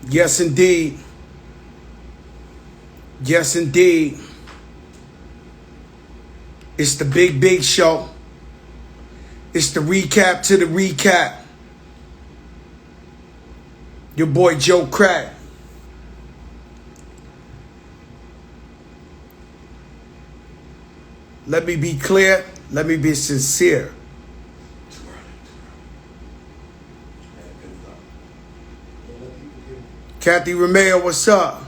Yes, indeed. Yes, indeed. It's the big show. It's the recap to the recap. Your boy Joe Crack. Let me be clear. Let me be sincere. Kathy Romeo, what's up?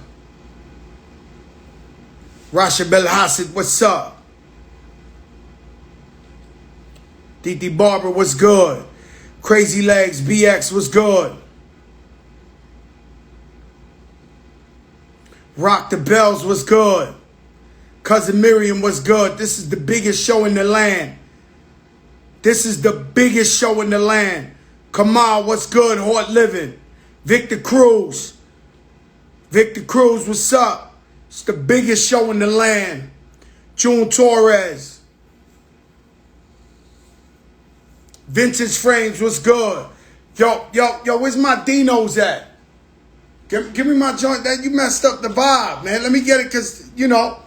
Rasha Belhassid, what's up? Titi Barber, what's good? Crazy Legs, BX, what's good? Rock the Bells, what's good? Cousin Miriam, what's good? This is the biggest show in the land. This is the biggest show in the land. Kamal, what's good? Hort Living. Victor Cruz. Victor Cruz, what's up? It's the biggest show in the land. June Torres. Vintage Frames, what's good? Yo, where's my Dinos at? Give me my joint. That you messed up the vibe, man. Let me get it, because, you know.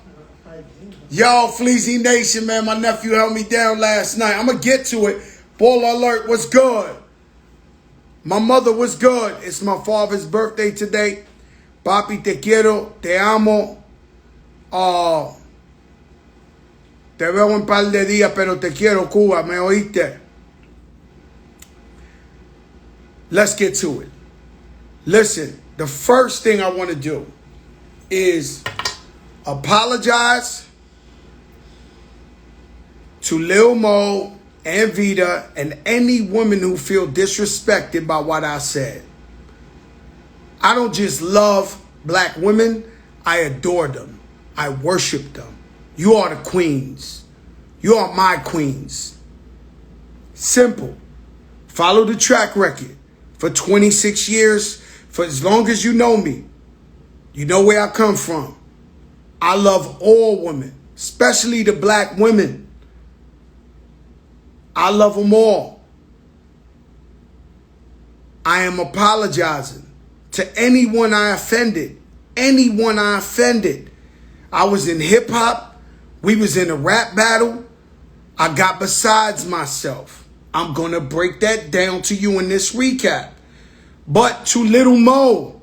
Yo, Fleazy Nation, man. My nephew held me down last night. I'm going to get to it. Ball alert, what's good? My mother was good. It's my father's birthday today. Papi, te quiero, te amo. Te veo un par de días, pero te quiero, Cuba. ¿Me oíste? Let's get to it. Listen, the first thing I want to do is apologize to Lil Mo and Vita and any woman who feel disrespected by what I said. I don't just love black women. I adore them. I worship them. You are the queens. You are my queens. Simple. Follow the track record. For 26 years, for as long as you know me, you know where I come from. I love all women, especially the black women. I love them all. I am apologizing to anyone I offended. Anyone I offended. I was in hip hop. We was in a rap battle. I got besides myself. I'm going to break that down to you in this recap. But to Little Mo,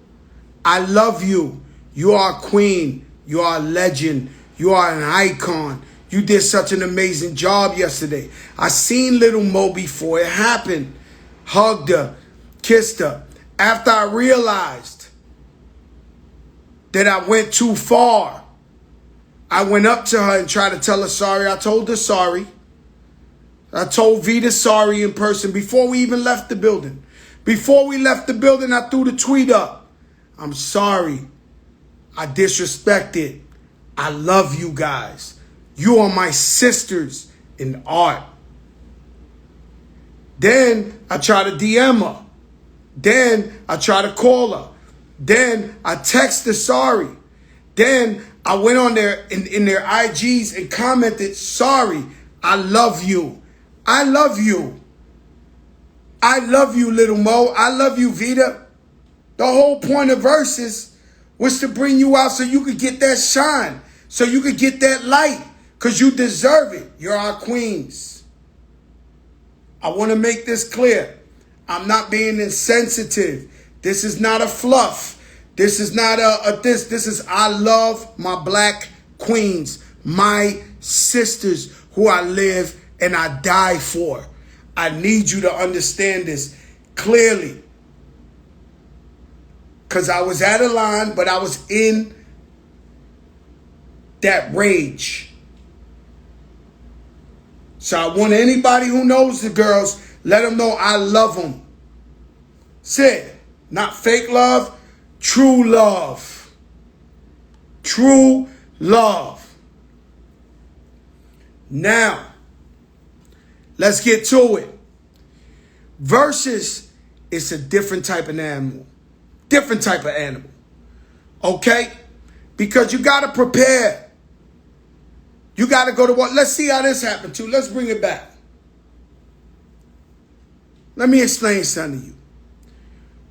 I love you. You are a queen. You are a legend. You are an icon. You did such an amazing job yesterday. I seen Little Mo before it happened. Hugged her. Kissed her. After I realized that I went too far, I went up to her and tried to tell her sorry. I told her sorry. I told Vita sorry in person before we even left the building. Before we left the building, I threw the tweet up. I'm sorry. I disrespected. I love you guys. You are my sisters in art. Then I try to DM her. Then I try to call her. Then I text her sorry. Then I went on there in their IGs and commented, sorry, I love you. I love you. I love you, Little Mo. I love you, Vita. The whole point of Verzuz was to bring you out so you could get that shine, so you could get that light, because you deserve it. You're our queens. I want to make this clear. I'm not being insensitive. This is not a fluff. This is not this. This is, I love my black queens, my sisters who I live and I die for. I need you to understand this clearly. Because I was out of line, but I was in that rage. So I want anybody who knows the girls, let them know I love them. Said, not fake love, true love. True love. Now, let's get to it. Verzuz is a different type of animal. Different type of animal. Okay? Because you got to prepare. You got to go to what? Let's see how this happened too. Let's bring it back. Let me explain something to you.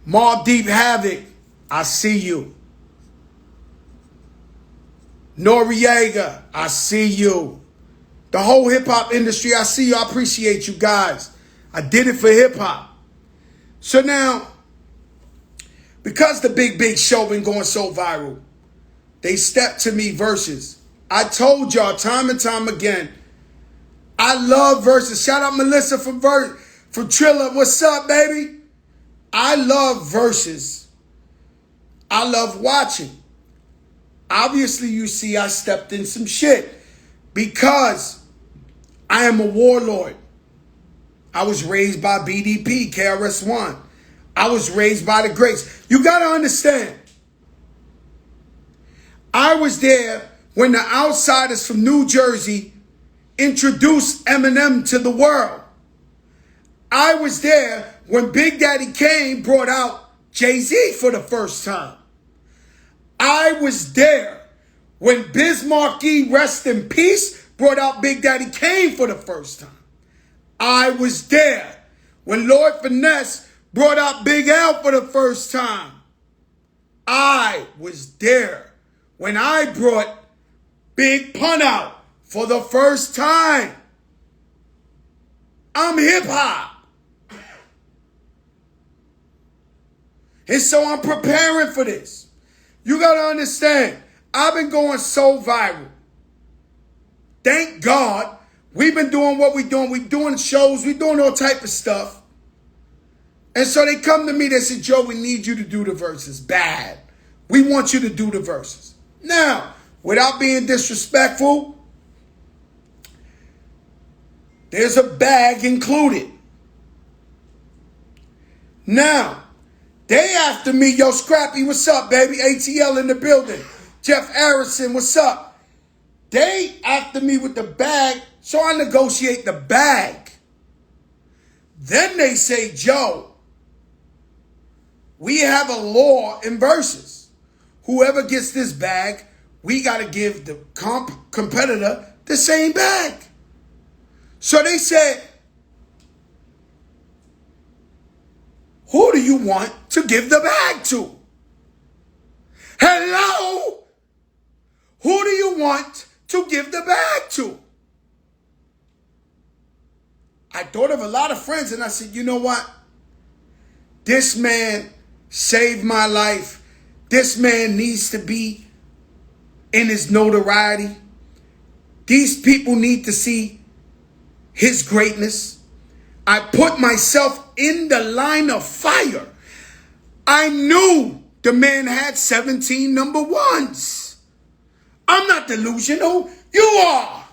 Mobb Deep Havoc I see you. Noriega, I see you. The whole hip-hop industry, I see you. I appreciate you guys. I did it for hip-hop. So now, because the Big Show been going so viral, they stepped to me Verzuz. I told y'all time and time again, I love Verzuz. Shout out Melissa from Trilla. What's up, baby? I love Verzuz. I love watching. Obviously, you see I stepped in some shit because I am a warlord. I was raised by BDP, KRS-One. I was raised by the greats. You got to understand, I was there when the outsiders from New Jersey introduced Eminem to the world. I was there when Big Daddy Kane brought out Jay-Z for the first time. I was there when Biz Markie, rest in peace, brought out Big Daddy Kane for the first time. I was there when Lord Finesse brought out Big L for the first time. I was there when I brought Big Pun out for the first time. I'm hip hop. And so I'm preparing for this. You got to understand, I've been going so viral. Thank God we've been doing what we're doing. We're doing shows. We're doing all type of stuff. And so they come to me, they say, Joe, we need you to do the Verzuz. Bad. We want you to do the Verzuz. Now, without being disrespectful, there's a bag included. Now, they after me, yo, Scrappy, what's up, baby? ATL in the building. Jeff Harrison, what's up? They after me with the bag, so I negotiate the bag. Then they say, Joe, we have a law in Verzuz. Whoever gets this bag, we got to give the competitor the same bag. So they said, who do you want to give the bag to? Hello? Who do you want to give the bag to? I thought of a lot of friends and I said, you know what? This man saved my life. This man needs to be in his notoriety. These people need to see his greatness. I put myself in the line of fire. I knew the man had 17 number ones. I'm not delusional. You are.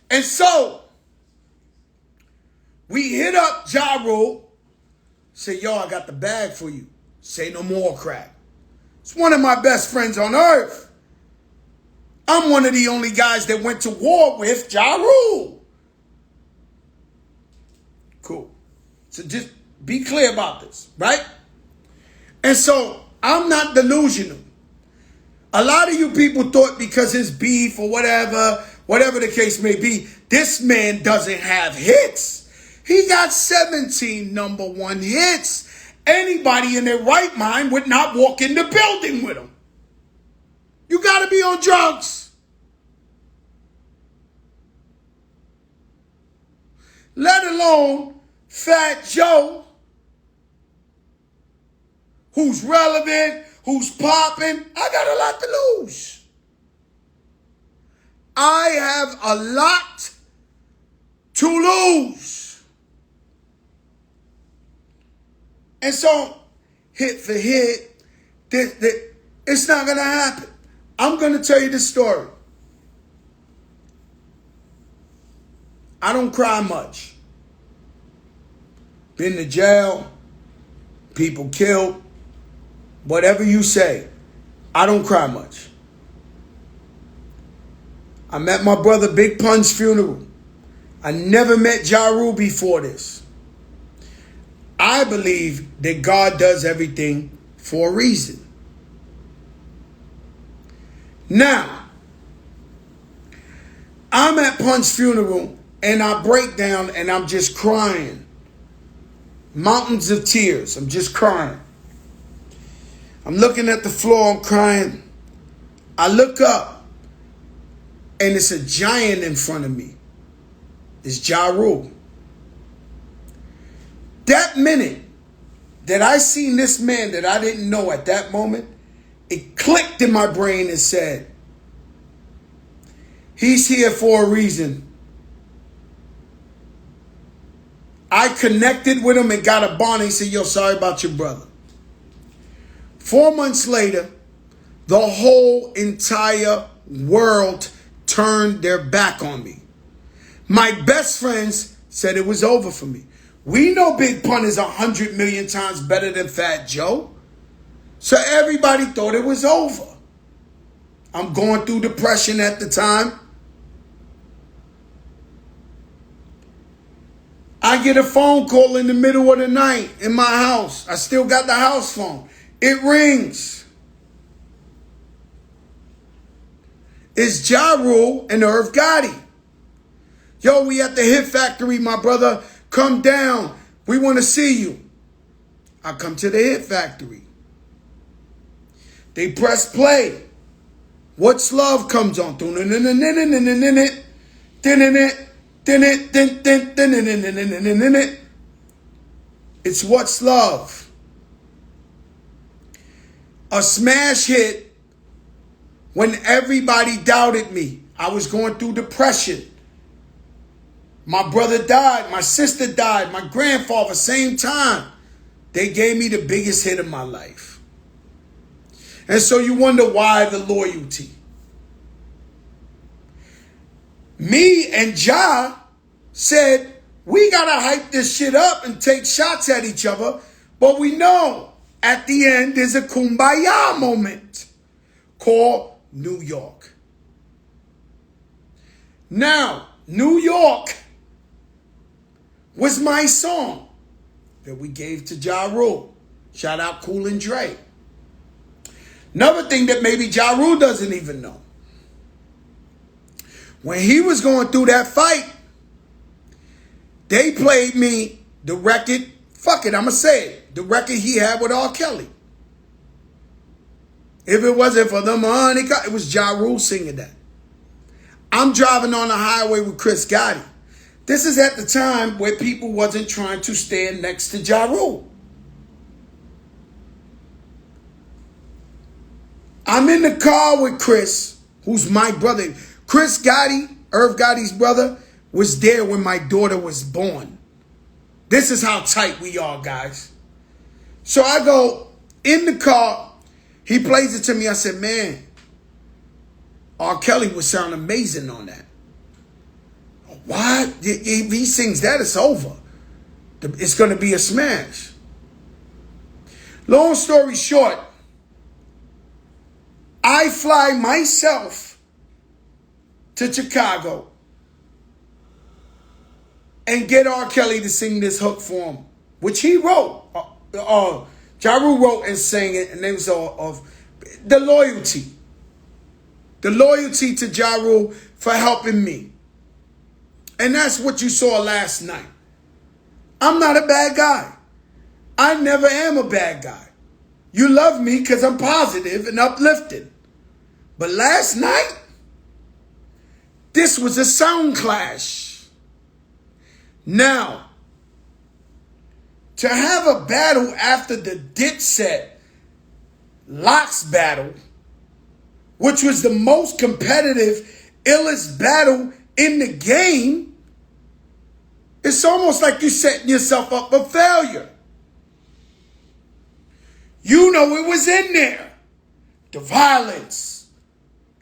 And so we hit up Ja Rule. Say, yo, I got the bag for you. Say no more crack. It's one of my best friends on earth. I'm one of the only guys that went to war with Ja Rule. Cool. So just be clear about this, right? And so I'm not delusional. A lot of you people thought because his beef or whatever the case may be, this man doesn't have hits. He got 17 number one hits. Anybody in their right mind would not walk in the building with him. You got to be on drugs. Let alone Fat Joe, who's relevant, who's popping. I got a lot to lose. I have a lot to lose. And so, hit for hit, it's not going to happen. I'm going to tell you this story. I don't cry much. Been to jail, people killed, whatever you say, I don't cry much. I met my brother Big Pun's funeral. I never met Ja Rule before this. I believe that God does everything for a reason. Now, I'm at Pun's funeral and I break down and I'm just crying. Mountains of tears. I'm just crying. I'm looking at the floor, I'm crying. I look up, and it's a giant in front of me. It's Ja Rule. That minute that I seen this man that I didn't know at that moment, it clicked in my brain and said, he's here for a reason. I connected with him and got a bond. He said, yo, sorry about your brother. 4 months later, the whole entire world turned their back on me. My best friends said it was over for me. We know Big Pun is 100 million times better than Fat Joe. So everybody thought it was over. I'm going through depression at the time. I get a phone call in the middle of the night in my house. I still got the house phone. It rings. It's Ja Rule and Irv Gotti. Yo, we at the Hit Factory, my brother. Come down. We want to see you. I come to the Hit Factory. They press play. What's Love comes on. It's What's Love. A smash hit when everybody doubted me. I was going through depression. My brother died. My sister died. My grandfather, same time. They gave me the biggest hit of my life. And so you wonder why the loyalty. Me and Ja said, we got to hype this shit up and take shots at each other. But we know at the end there's a kumbaya moment called New York. Now, New York was my song that we gave to Ja Rule. Shout out Cool and Dre. Another thing that maybe Ja Rule doesn't even know. When he was going through that fight, they played me the record, fuck it, I'ma say it, the record he had with R. Kelly. If it wasn't for the money, it was Ja Rule singing that. I'm driving on the highway with Chris Gotti. This is at the time where people wasn't trying to stand next to Ja Rule. I'm in the car with Chris, who's my brother. Chris Gotti, Irv Gotti's brother, was there when my daughter was born. This is how tight we are, guys. So I go in the car. He plays it to me. I said, man, R. Kelly would sound amazing on that. What? If he sings that, it's over. It's going to be a smash. Long story short, I fly myself to Chicago and get R. Kelly to sing this hook for him, which he wrote. Ja Rule wrote and sang it, and it was of the loyalty. The loyalty to Ja Rule for helping me. And that's what you saw last night. I'm not a bad guy. I never am a bad guy. You love me because I'm positive and uplifted. But last night, this was a sound clash. Now, to have a battle after the Dipset Locks battle, which was the most competitive, illest battle in the game, it's almost like you're setting yourself up for failure. You know it was in there. The violence,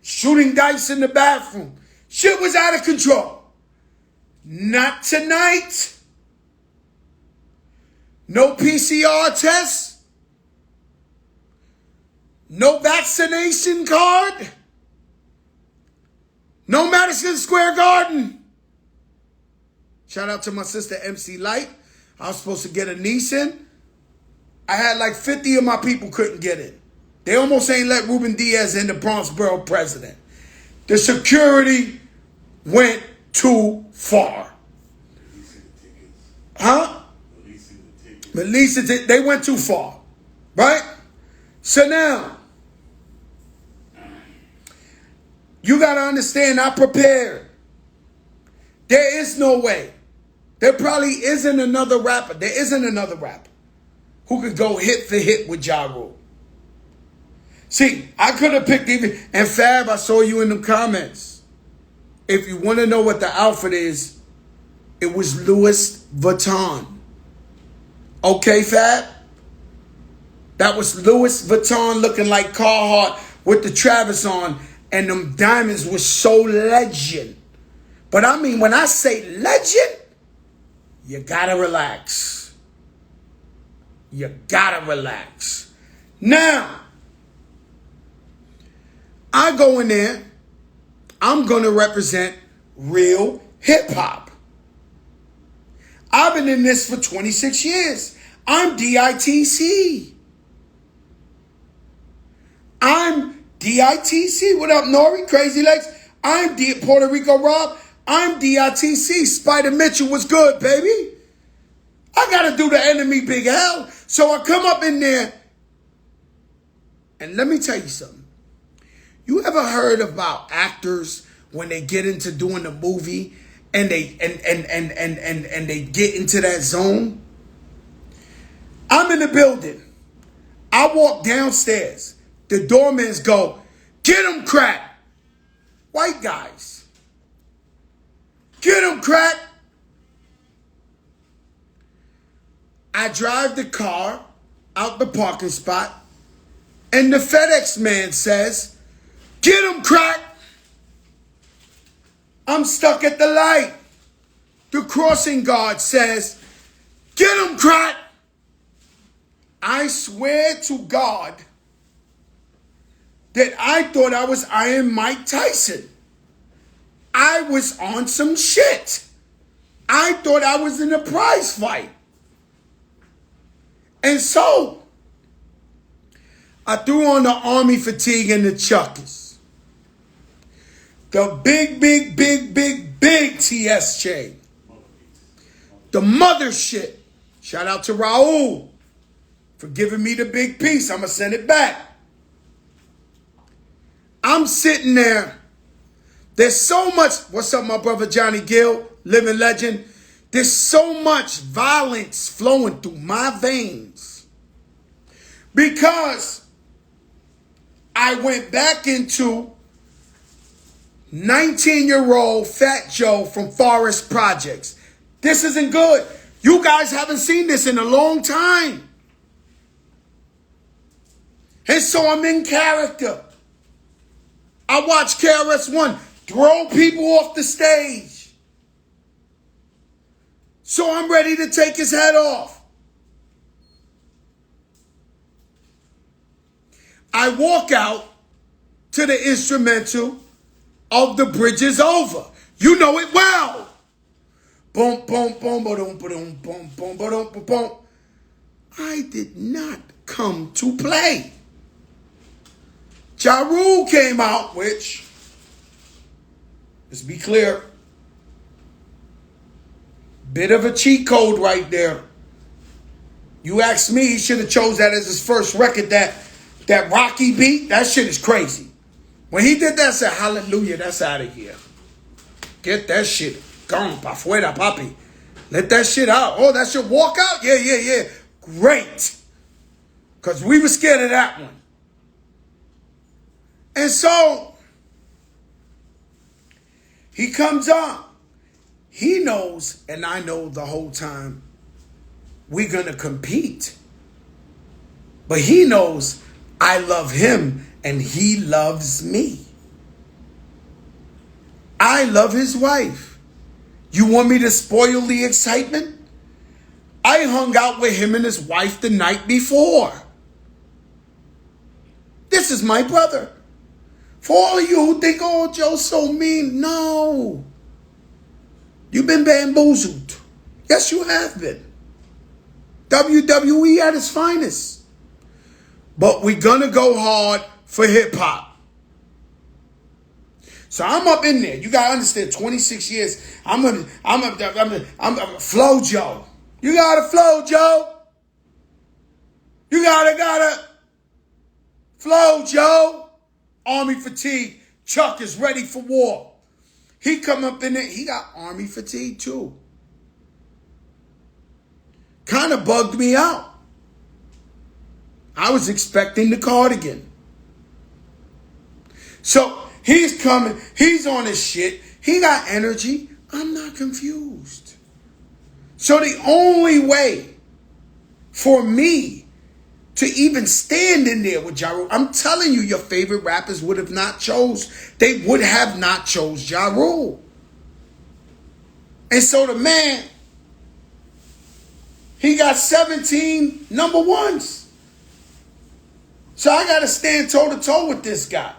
shooting dice in the bathroom. Shit was out of control. Not tonight. No PCR test. No vaccination card. No Madison Square Garden. Shout out to my sister MC Light. I was supposed to get a niece in. I had like 50 of my people couldn't get in. They almost ain't let Ruben Diaz in, the Bronx Borough president. The security went too far. Huh? Releasing the tickets. They went too far. Right? So now, you got to understand, I prepared. There is no way. There probably isn't another rapper. There isn't another rapper who could go hit for hit with Ja Rule. See, I could have picked even, and Fab, I saw you in the comments. If you want to know what the outfit is, it was Louis Vuitton. Okay, Fab? That was Louis Vuitton looking like Carhartt with the Travis on, and them diamonds were so legend. But I mean, when I say legend, you gotta relax. You gotta relax. Now, I go in there, I'm gonna represent real hip hop. I've been in this for 26 years. I'm DITC. I'm DITC. What up, Nori? Crazy Legs. I'm Puerto Rico Rob. I'm DITC. Spider Mitchell was good, baby. I got to do the enemy big hell. So I come up in there. And let me tell you something. You ever heard about actors when they get into doing a movie and they they get into that zone? I'm in the building. I walk downstairs. The doormans go, "Get him, crack." White guys. "Get him, crack." I drive the car out the parking spot, and the FedEx man says, "Get him, crack." I'm stuck at the light. The crossing guard says, "Get him, crack." I swear to God that I thought I was Iron Mike Tyson. I was on some shit. I thought I was in a prize fight. And so, I threw on the army fatigue and the chuckers. The big TS chain. The mother shit. Shout out to Raul for giving me the big piece. I'm going to send it back. I'm sitting there. There's so much. What's up, my brother Johnny Gill, living legend? There's so much violence flowing through my veins because I went back into 19-year-old Fat Joe from Forest Projects. This isn't good. You guys haven't seen this in a long time. And so I'm in character. I watch KRS-One throw people off the stage. So I'm ready to take his head off. I walk out to the instrumental of The Bridge Is Over. You know it well. Boom, boom, boom, boom, boom, boom, boom, boom, boom. I did not come to play. Ja Rule came out, which, let's be clear, bit of a cheat code right there. You ask me, he should have chose that as his first record, that Rocky beat. That shit is crazy. When he did that, I said, hallelujah, that's out of here. Get that shit gone, pa fuera, papi. Let that shit out. Oh, that should walk out? Yeah. Great. Because we were scared of that one. And so, he comes on. He knows, and I know the whole time, we're going to compete. But he knows I love him and he loves me. I love his wife. You want me to spoil the excitement? I hung out with him and his wife the night before. This is my brother. For all of you who think, oh, Joe's so mean, no. You've been bamboozled. Yes, you have been. WWE at its finest. But we're going to go hard for hip-hop. So I'm up in there. You got to understand, 26 years. I'm a Flow Joe. You got to flow, Joe. You gotta. Yo, Joe, army fatigue. Chuck is ready for war. He come up in there. He got army fatigue too. Kind of bugged me out. I was expecting the cardigan. So he's coming. He's on his shit. He got energy. I'm not confused. So the only way for me to even stand in there with Ja Rule, I'm telling you, your favorite rappers would have not chose. They would have not chose Ja Rule. And so the man, he got 17 number ones. So I got to stand toe to toe with this guy.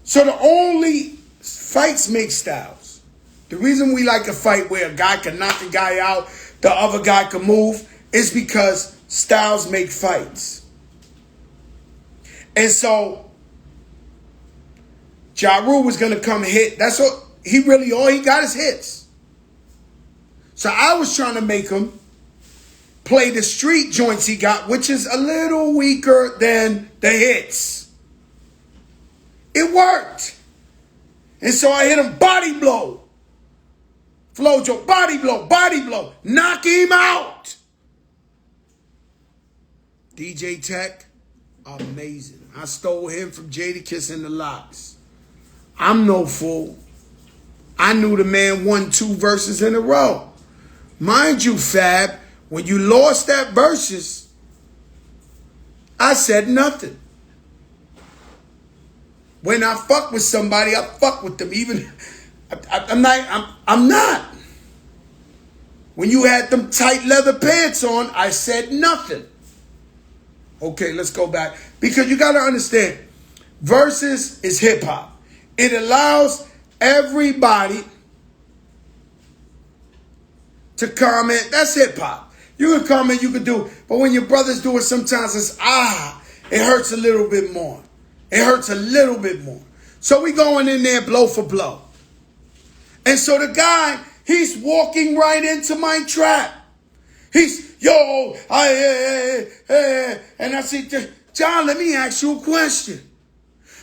So the only fights make styles. The reason we like a fight where a guy can knock a guy out, the other guy can move, is because styles make fights. And so Ja Rule was going to come hit. That's what he really, all he got is hits. So I was trying to make him play the street joints he got, which is a little weaker than the hits. It worked. And so I hit him body blow. Flojo, body blow, knock him out. DJ Tech, amazing. I stole him from Jadakiss and the Locks. I'm no fool. I knew the man won 2 verses in a row. Mind you, Fab, when you lost that versus, I said nothing. When I fuck with somebody, I fuck with them. Even I'm not. When you had them tight leather pants on, I said nothing. Okay, let's go back. Because you got to understand, Verzuz is hip hop. It allows everybody to comment. That's hip hop. You can comment, you can do, but when your brothers do it, sometimes it's it hurts a little bit more. It hurts a little bit more. So we going in there blow for blow. And so the guy, he's walking right into my trap. He's, and I said, John, let me ask you a question.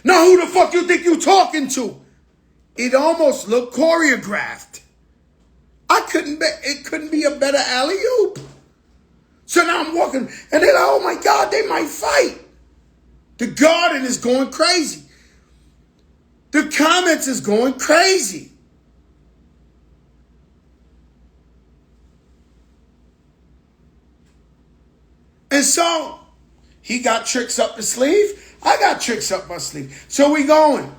Now, who the fuck you think you talking to? It almost looked choreographed. It couldn't be a better alley-oop. So now I'm walking, and they're like, oh my God, they might fight. The garden is going crazy. The comments is going crazy. And so, he got tricks up his sleeve. I got tricks up my sleeve. So we going.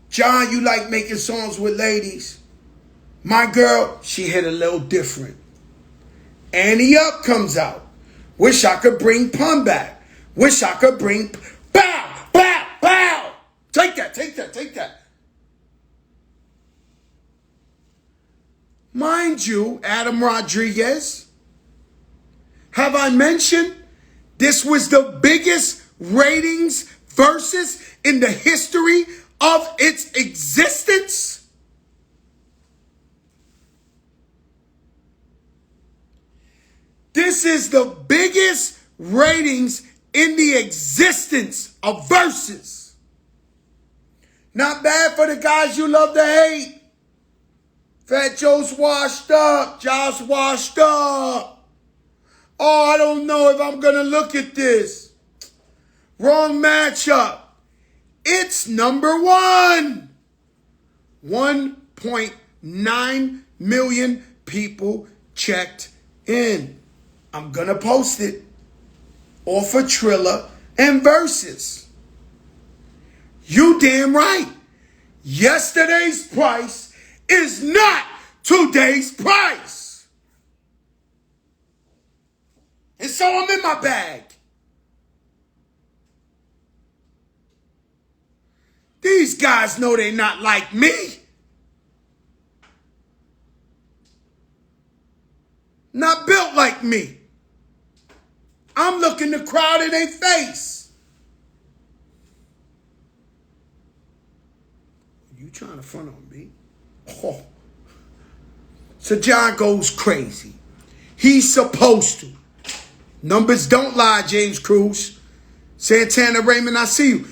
John, you like making songs with ladies. My girl, she hit a little different. Annie Up comes out. Wish I could bring Pun back. Wish I could bring bow, bow, bow. Take that, take that, take that. Mind you, Adam Rodriguez, have I mentioned this was the biggest ratings versus in the history of its existence? This is the biggest ratings in the existence of Verzuz. Not bad for the guys you love to hate. Fat Joe's washed up. Josh washed up. Oh, I don't know if I'm going to look at this. Wrong matchup. It's number 1. 1.9 million people checked in. I'm going to post it off of Triller and Verzuz. You damn right. Yesterday's price is not today's price. And so I'm in my bag. These guys know they're not like me. Not built like me. I'm looking the crowd in their face. You trying to front on me? Oh. So John goes crazy. He's supposed to. Numbers don't lie, James Cruz. Santana Raymond, I see you.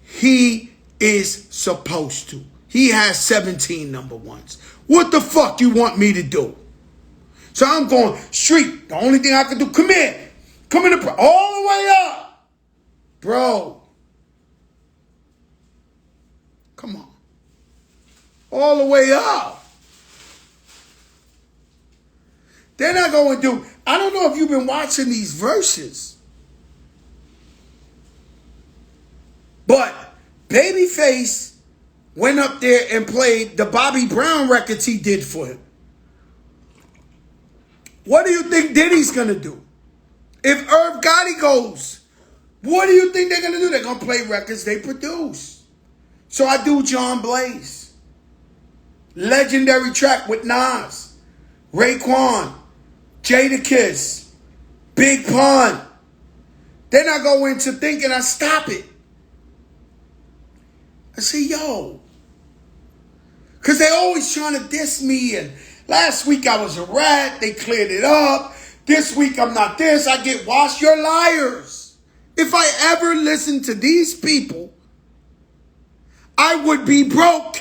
He is supposed to. He has 17 number ones. What the fuck you want me to do? So I'm going street. The only thing I can do, come here. Come in all the way up. Bro. Come on. All the way up. They're not going to do, I don't know if you've been watching these verses. But Babyface went up there and played the Bobby Brown records he did for him. What do you think Diddy's going to do? If Irv Gotti goes, what do you think they're going to do? They're going to play records they produce. So I do John Blaze. Legendary track with Nas, Raekwon, Jadakiss, Big Pun. Then I go into thinking I stop it. I say, yo. Because they always trying to diss me. And last week I was a rat. They cleared it up. This week I'm not this. I get washed. You're liars. If I ever listened to these people, I would be broke.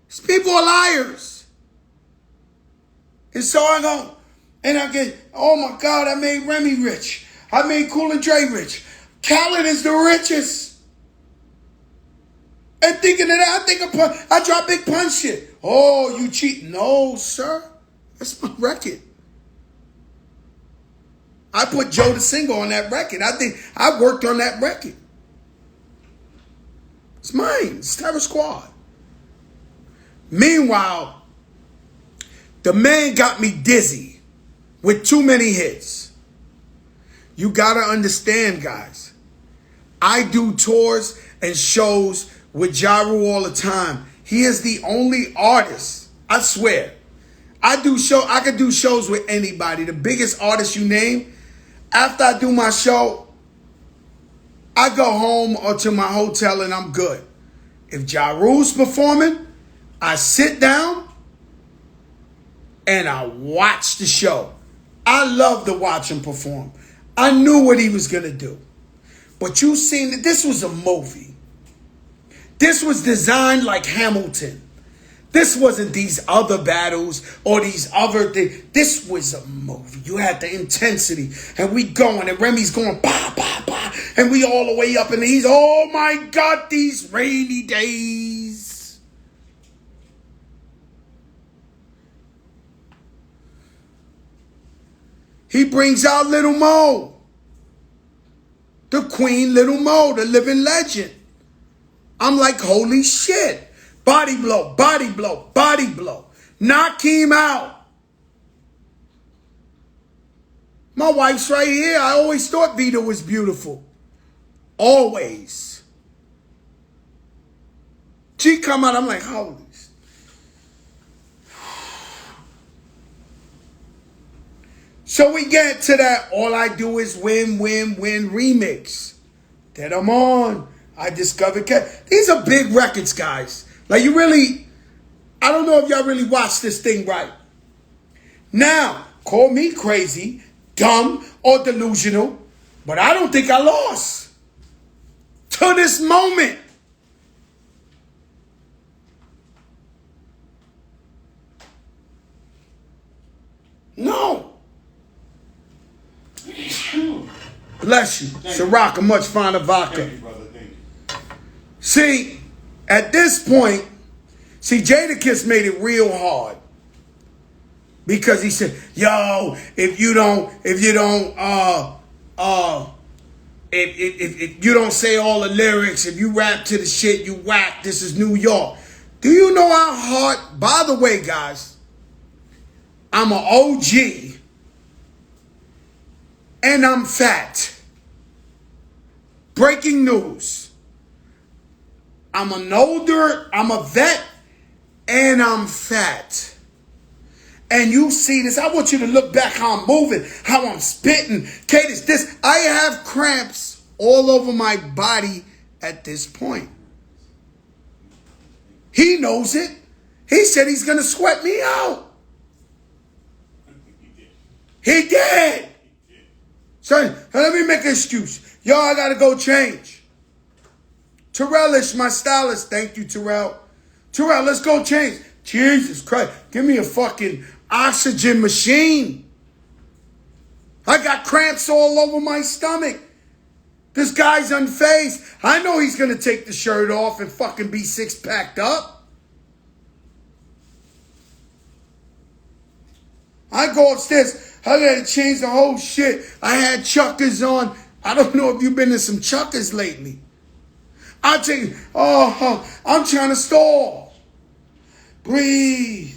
These people are liars. And so I go, and I get, oh my God, I made Remy rich. I made Cool and Dre rich. Khaled is the richest. And thinking of that, I drop Big Pun shit. Oh, you cheat. No, sir. That's my record. I put Joe the Single on that record. I think I worked on that record. It's mine. It's Terror Squad. Meanwhile, the man got me dizzy with too many hits. You got to understand, guys. I do tours and shows with Ja Rule all the time. He is the only artist, I swear. I could do shows with anybody. The biggest artist you name. After I do my show, I go home or to my hotel and I'm good. If Ja Rule's performing, I sit down and I watch the show. I love to watch him perform. I knew what he was going to do. But you seen that this was a movie. This was designed like Hamilton. This wasn't these other battles or these other things. This was a movie. You had the intensity. And we going, and Remy's going, bah, bah, bah. And we all the way up, and he's, oh my God, these rainy days. He brings out Little Mo. The Queen Little Mo, the living legend. I'm like, holy shit. Body blow, body blow, body blow. Knock him out. My wife's right here. I always thought Vita was beautiful. Always. She come out, I'm like, holy. So we get to that All I Do Is Win, Win, Win remix that I'm on. I discovered. These are big records, guys. Like you really, I don't know if y'all really watch this thing right. Now, call me crazy, dumb, or delusional, but I don't think I lost. To this moment. No. Bless you. Ciroc, a much finer vodka. Thank you, brother. Thank you. See, at this point, Jadakiss made it real hard. Because he said, yo, if you don't say all the lyrics, if you rap to the shit, you whack, this is New York. Do you know how hard, by the way, guys, I'm an OG and I'm fat. Breaking news. I'm a vet, and I'm fat. And you see this. I want you to look back how I'm moving, how I'm spitting. Cadence, this. I have cramps all over my body at this point. He knows it. He said he's going to sweat me out. He did. So let me make an excuse. Yo, I gotta go change. Terrell is my stylist. Thank you, Terrell. Terrell, let's go change. Jesus Christ. Give me a fucking oxygen machine. I got cramps all over my stomach. This guy's unfazed. I know he's going to take the shirt off and fucking be six-packed up. I go upstairs. I got to change the whole shit. I had chuckers on. I don't know if you've been in some chuckers lately. I tell you, I'm trying to stall. Breathe.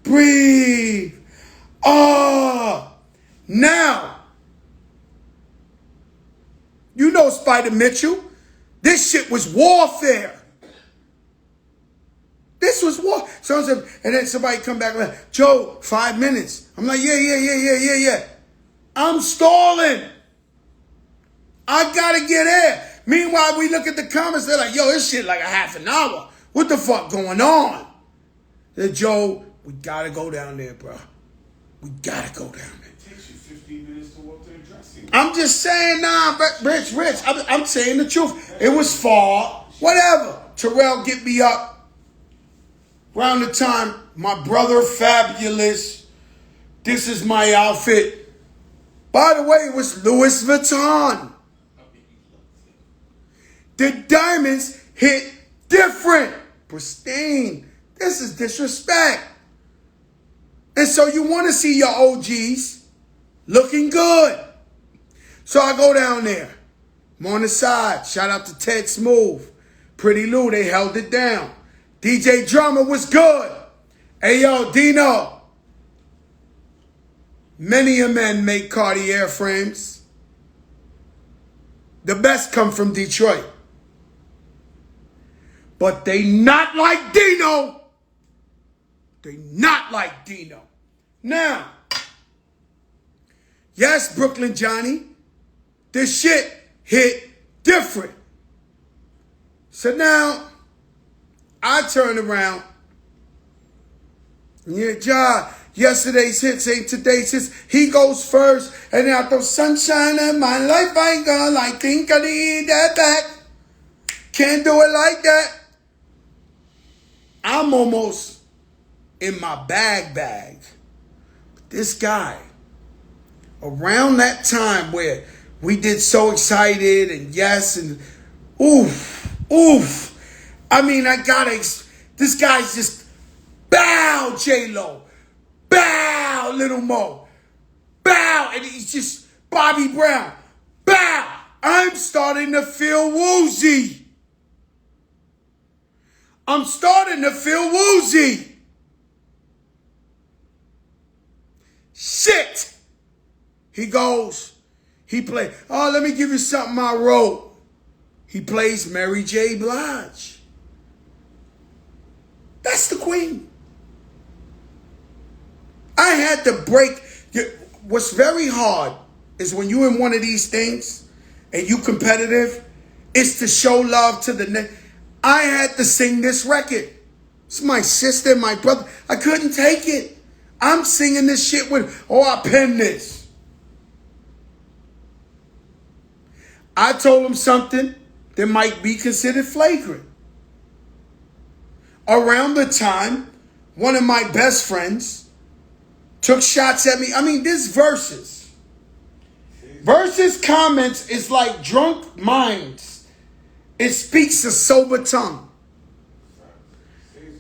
Breathe. Now, you know Spider Mitchell. This shit was warfare. This was war. And then somebody come back like, Joe, 5 minutes. I'm like, yeah. I'm stalling. I gotta get there. Meanwhile, we look at the comments. They're like, yo, this shit like a half an hour. What the fuck going on? Then Joe, we gotta go down there, bro. We gotta go down there. It takes you 15 minutes to walk to the dressing room. I'm just saying, nah, Rich. I'm saying the truth. It was far. Whatever. Terrell get me up. Around the time, my brother Fabulous. This is my outfit. By the way, it was Louis Vuitton. The diamonds hit different. Pristine. This is disrespect. And so you want to see your OGs looking good. So I go down there. I'm on the side. Shout out to Ted Smooth. Pretty Lou, they held it down. DJ Drummer was good. Hey, yo, Dino. Many a men make Cartier frames. The best come from Detroit. But they not like Dino. They not like Dino. Now, yes, Brooklyn Johnny, this shit hit different. So now, I turn around. Yeah, Ja, yesterday's hits ain't today's hits. He goes first, and then I throw sunshine in my life. I ain't gonna like think I need that back. Can't do it like that. I'm almost in my bag. This guy, around that time where we did So Excited and yes and oof. I mean, this guy's just bow J-Lo, bow Little Mo, bow, and he's just Bobby Brown, bow. I'm starting to feel woozy. Shit. He plays, let me give you something I wrote. He plays Mary J. Blige. That's the queen. I had to break. What's very hard is when you're in one of these things and you competitive, it's to show love to the next. I had to sing this record. It's my sister, my brother. I couldn't take it. I'm singing this shit with, I penned this. I told him something that might be considered flagrant. Around the time, one of my best friends took shots at me. I mean, this Verzuz. Verzuz comments is like drunk minds. It speaks a sober tongue.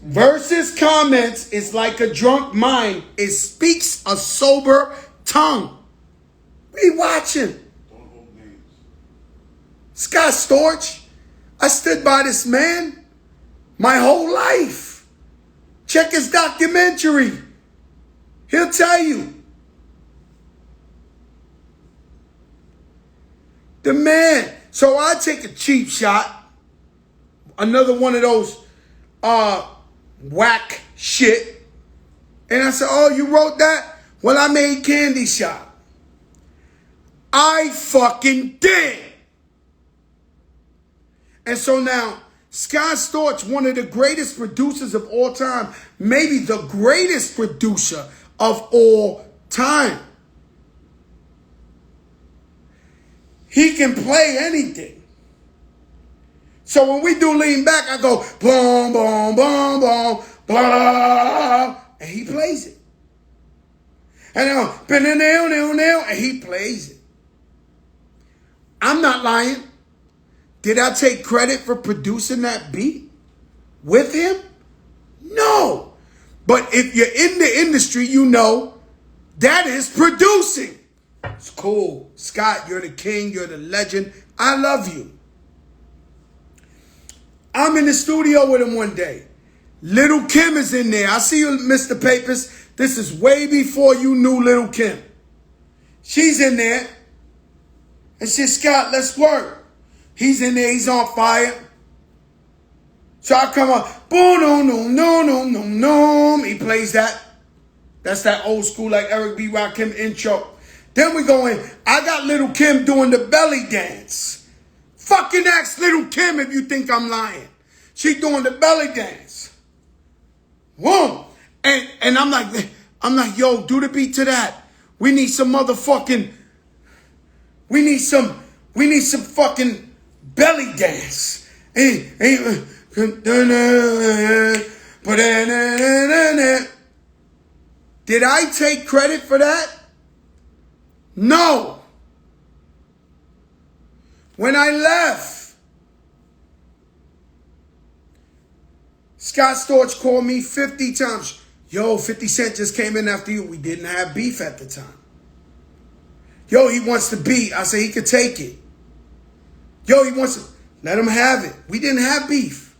Verzuz comments is like a drunk mind. It speaks a sober tongue. We watching. Don't hold names. Scott Storch. I stood by this man my whole life. Check his documentary. He'll tell you. The man. So I take a cheap shot. Another one of those whack shit. And I said, oh, you wrote that? Well, I made Candy Shop. I fucking did. And so now, Scott Storch, one of the greatest producers of all time, maybe the greatest producer of all time. He can play anything. So when we do Lean Back, I go boom, boom, boom, boom, blah, and he plays it. And I go, and he plays it. I'm not lying. Did I take credit for producing that beat with him? No. But if you're in the industry, you know that is producing. It's cool. Scott, you're the king. You're the legend. I love you. I'm in the studio with him one day. Little Kim is in there. I see you, Mr. Papers. This is way before you knew Little Kim. She's in there. And she said, Scott, let's work. He's in there. He's on fire. So I come up. Boom, no, no, no, no, no. He plays that. That's that old school like Eric B. Rakim intro. Then we go in. I got Little Kim doing the belly dance. Fucking ask Little Kim if you think I'm lying. She doing the belly dance. Whoa. And I'm like, yo, do the beat to that. We need some motherfucking, we need some fucking belly dance. Did I take credit for that? No. When I left, Scott Storch called me 50 times. Yo, 50 Cent just came in after you. We didn't have beef at the time. Yo, he wants the beat. I said he could take it. Yo, he wants to. Let him have it. We didn't have beef.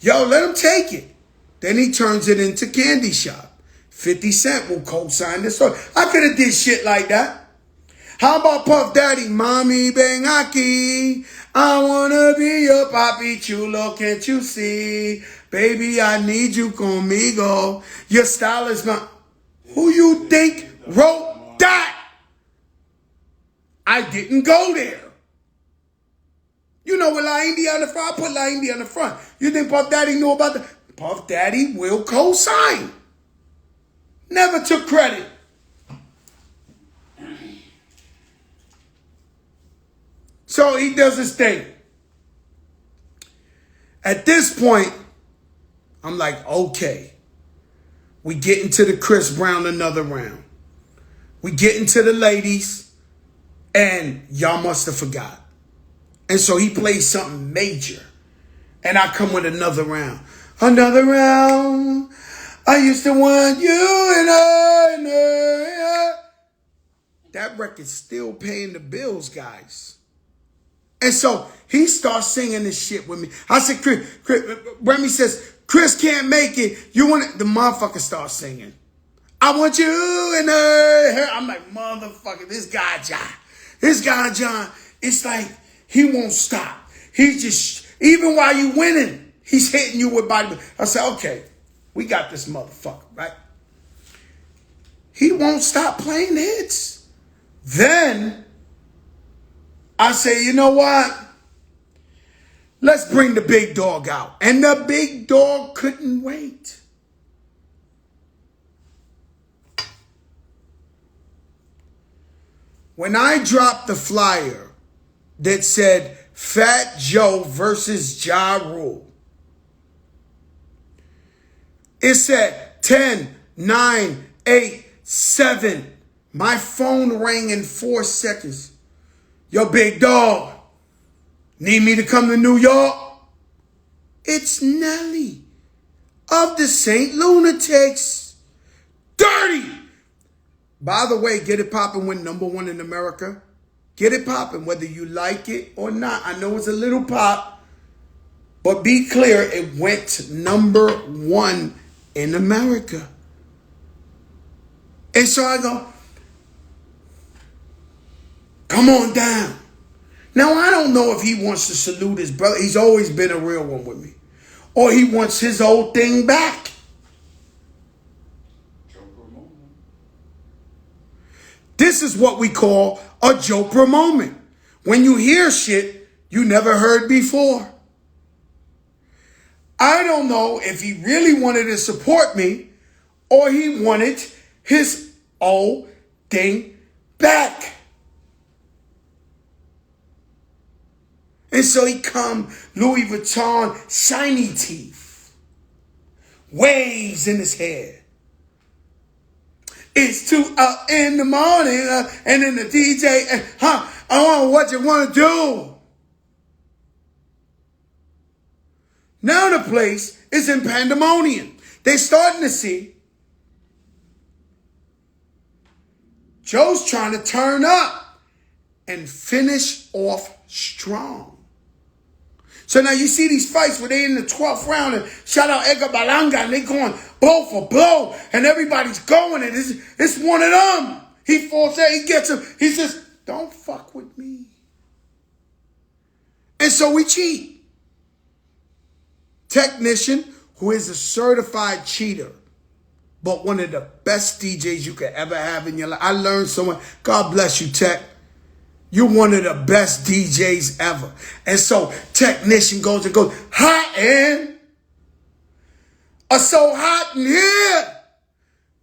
Yo, let him take it. Then he turns it into Candy Shop. 50 Cent will co-sign this story. I could have did shit like that. How about Puff Daddy? Mommy bang aki. I wanna be your papi chulo, can't you see? Baby, I need you conmigo. Your style is not. Who you think wrote that? I didn't go there. You know with La India on the front, I put La India on the front. You think Puff Daddy knew about that? Puff Daddy will co-sign. Never took credit. So he does his thing. At this point, I'm like, okay. We get into the Chris Brown another round. We get into the ladies, and y'all must have forgot. And so he plays something major. And I come with another round. Another round. I used to want you and I. That record's still paying the bills, guys. And so he starts singing this shit with me. I said, Chris, Remy says, Chris can't make it. You want it? The motherfucker starts singing. I want you and her. I'm like, motherfucker, this guy John, it's like he won't stop. He's just, even while you winning, he's hitting you with body. I said, okay, we got this motherfucker, right? He won't stop playing hits. Then I say, you know what? Let's bring the big dog out. And the big dog couldn't wait. When I dropped the flyer that said Fat Joe versus Ja Rule, it said 10, 9, 8, 7. My phone rang in 4 seconds. Yo, big dog, need me to come to New York? It's Nelly of the St. Lunatics. Dirty. By the way, Get It Poppin' went #1 in America. Get It Poppin', whether you like it or not. I know it's a little pop, but be clear, it went #1 in America. And so I go, come on down. Now, I don't know if he wants to salute his brother. He's always been a real one with me. Or he wants his old thing back. This is what we call a Jopra moment. When you hear shit you never heard before. I don't know if he really wanted to support me, or he wanted his old thing back. And so he come, Louis Vuitton, shiny teeth, waves in his hair. It's 2 in the morning, and then the DJ, I don't know what you want to do. Now the place is in pandemonium. They're starting to see Joe's trying to turn up and finish off strong. So now you see these fights where they in the 12th round, and shout out Edgar Balanga, and they going blow for blow, and everybody's going, and it's one of them. He falls there, he gets him. He says, don't fuck with me. And so we cheat. Technician, who is a certified cheater, but one of the best DJs you could ever have in your life. I learned so much. God bless you, Tech. You're one of the best DJs ever. And so technician goes, hot in. So hot in here.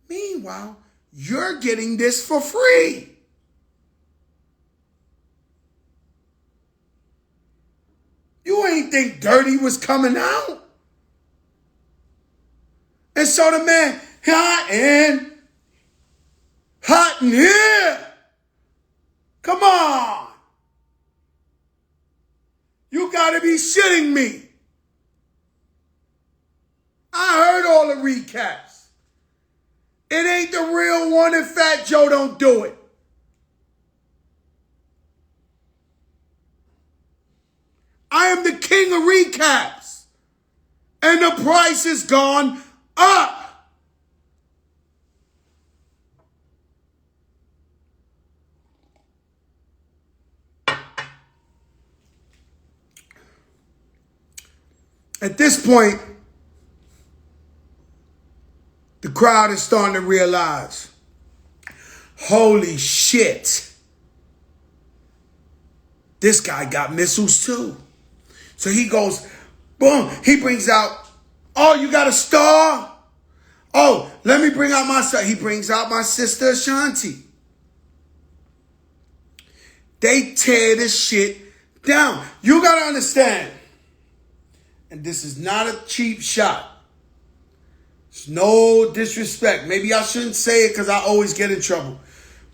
Meanwhile, you're getting this for free. You ain't think Dirty was coming out. And so the man, hot in here. Come on. You gotta be shitting me. I heard all the recaps. It ain't the real one if Fat Joe don't do it. I am the king of recaps. And the price has gone up. At this point, the crowd is starting to realize, holy shit, this guy got missiles too. So he goes, boom, he brings out, oh, you got a star? Oh, let me bring out my son. He brings out my sister Ashanti. They tear this shit down. You got to understand. And this is not a cheap shot. It's no disrespect. Maybe I shouldn't say it because I always get in trouble.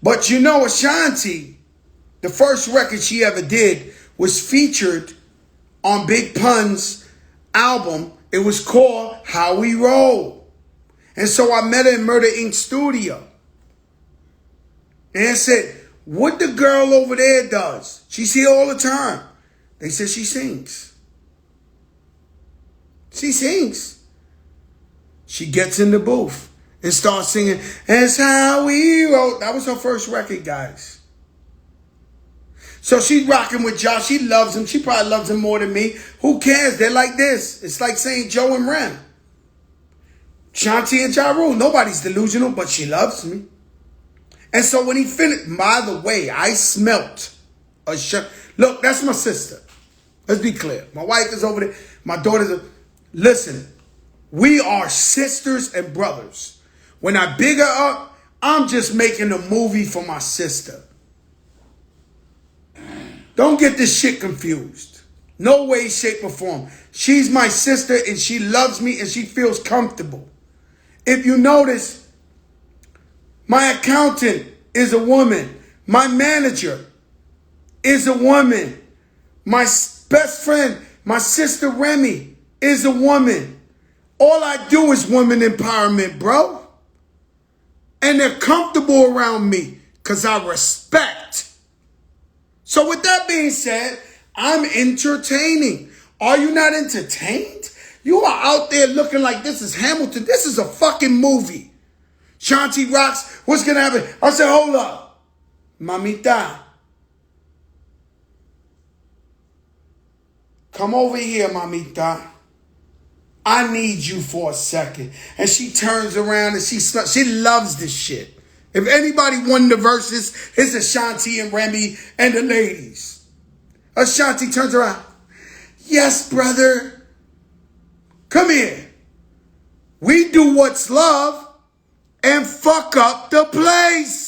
But you know, Ashanti, the first record she ever did was featured on Big Pun's album. It was called How We Roll. And so I met her in Murder Inc. studio. And I said, what the girl over there does? She's here all the time. They said she sings. She sings. She gets in the booth and starts singing, That's How We Roll. That was her first record, guys. So she's rocking with Josh. She loves him. She probably loves him more than me. Who cares? They're like this. It's like saying Joe and Rem. Shanti and Ja Rule. Nobody's delusional, but she loves me. And so when he finished, by the way, I smelt a shirt. Look, that's my sister. Let's be clear. My wife is over there. My daughter's a... Listen, we are sisters and brothers. When I big her up, I'm just making a movie for my sister. Don't get this shit confused. No way, shape, or form. She's my sister and she loves me and she feels comfortable. If you notice, my accountant is a woman. My manager is a woman. My best friend, my sister Remy, is a woman. All I do is woman empowerment, bro. And they're comfortable around me because I respect. So with that being said, I'm entertaining. Are you not entertained? You are out there looking like this is Hamilton. This is a fucking movie. Shanti rocks. What's going to happen? I said, hold up. Mamita. Come over here, mamita. I need you for a second. And she turns around and she loves this shit. If anybody won the verses, it's Ashanti and Remy and the ladies. Ashanti turns around. Yes, brother. Come here. We do what's love. fuck up the place.